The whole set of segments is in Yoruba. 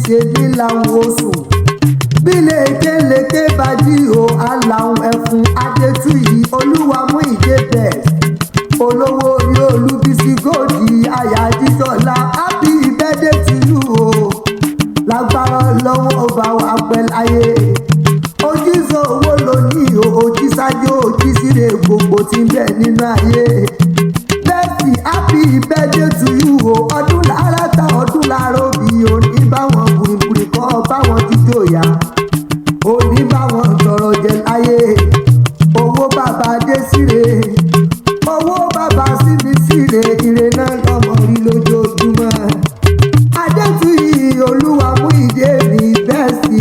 ṣe ní làwọn oṣù bí lékeleke bá jí o aláwọn ẹfun Adétúyì Olúwamúyìwá best olówó orí Olúbísí gòdì àyà jíjọlá happy birthday to you o lágbára lọ́wọ́ ọba wa pẹ́ láyé ojísọ owó lónìí o ojísájú ojísírè gbogbo tí ń bẹ nínú ayé bẹ́ẹ̀sì happy birthday to you o ọdún lára ta ọdún lára òbí òní báwọn bùrìbùrì kọ́ báwọn jíjó yá òní báwọn tọrọ jẹ láyé owó bàbá dé síre owó bàbá síbi síre ire náà lọ́mọ rí lójoojúmọ́ Adétúyì Olúwamúyìwá ní bẹ́ẹ̀sì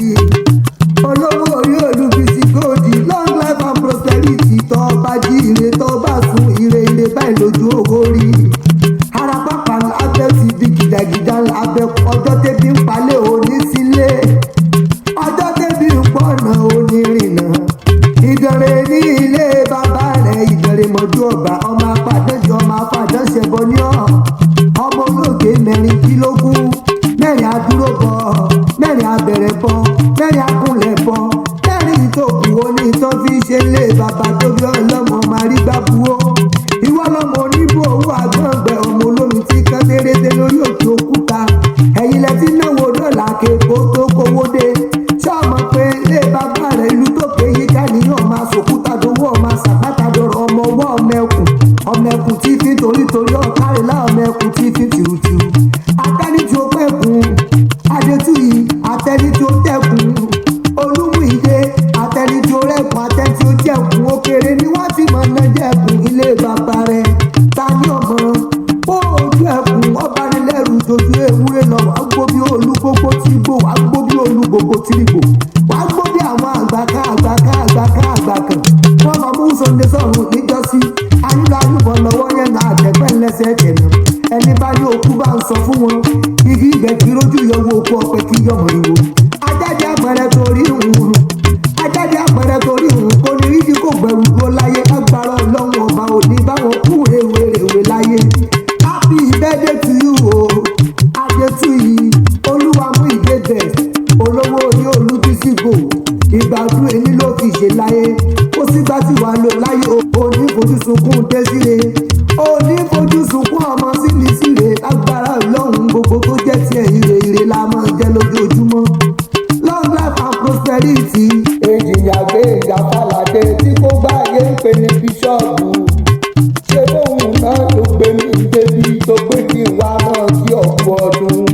olówó orí Olúbísí gòdì long life and prosperity tó bá jí ire tó bá sùn ire báyìí lójú owó rí ara pápá lábẹ́ ti di gìdàgìdà lábẹ́ ọjọ́ tẹ́bí ń palẹ̀ òní sílé ọjọ́ tẹ́bí ń pọ̀nà òní rìnà ìdànrè ní ilé bàbá rẹ̀ ìdànrè mọ́jú ọba ọmọ apàdánjọ ọmọ afàdánṣẹ́bọ ní ọmọ olóògbé mẹ́rìndínlógún mẹ́rin adúró bọ̀ mẹ́rin abẹ̀rẹ̀ bọ̀ mẹ́rin akúnlẹ̀ bọ̀ mẹ́rin ìtòkù oní tó fi ṣe lé bàbá tó bí ọlọ́mọ máa rí gbàgbó ìwọ lọmọ oníbò owó àgbọ̀ngbẹ ọmọ olómi tí kan dérédé lórí òkè òkúta ẹ̀yin lẹ ti náwó dọ́là kéko tó kówó dé ṣé ọmọ pé lé bàbá rẹ̀ ìlú tó pé yíká nìyàn máa sòkúta dowó ọmọ sàpátà dọ̀rọ̀ ọmọ ọwọ́ ọmọ ẹkùn tí fi torítorí ọ̀kárìlá ọmọ ẹkùn tí fi tìrùtìrù atẹ́ni tí ó pẹ̀kùn Adétúyì atẹ́ni tí ó tẹ̀kùn Olúmúyìwá atẹ́ni tí ó rẹ̀kùn atẹ́ni tí ó jẹ̀kùn òkèrè ni wọ́n ti mọ̀ náà jẹ̀kùn ilé bàbá rẹ̀ ta ni ọmọ ó ojú ẹkùn ọba nílẹ̀rù dojú ewúrẹ́ lọ wàá gbó bí olú gbogbo tí gbò wàá gbó bí olú gbogbo tí gbò wàá gbó bí àwọn àgbàká wọn lọ mú Sunday sọ̀rùn níjọ́sí ayúlọ ayúbọ̀ lọ́wọ́ yẹn náà àtẹ̀pẹ́ ńlẹ́sẹ̀ ẹ̀jẹ̀ náà ẹni bá ní òkú bá ń sọ fún wọn igi ibẹ̀ kí rojú yọwọ́ òkú ọ̀pẹ kí yọmọ ìwò ajáde àpẹẹrẹ torí ìhùn ajáde àpẹẹrẹ torí ìhùn kò ní rí kò bẹ̀rù dúró láyé agbára ọlọ́run ọba òní báwọn kú rèwerèwe láyé happy birthday to you o Adétúyì Olúwamúyìwá best olówó orí Olúbísí gò ìgbàdùn èyí ló fi ṣe láyé ó sígbà tí wàá lò láyé òní fojú sunkún dé síre òní fojú sunkún ọmọ sílì síre lágbára ọlọ́run gbogbo tó jẹ́ tiẹ̀ ire la máa jẹ́ lójoojúmọ́ long life and prosperity èjìyà gbé ìjàfàlàdé tí kò gbáyé ń pè ní bíṣọ́ọ̀bù ṣé bóun náà ló gbé mi débi tó pé kí n wá náà kí ọ̀pọ̀ ọdún.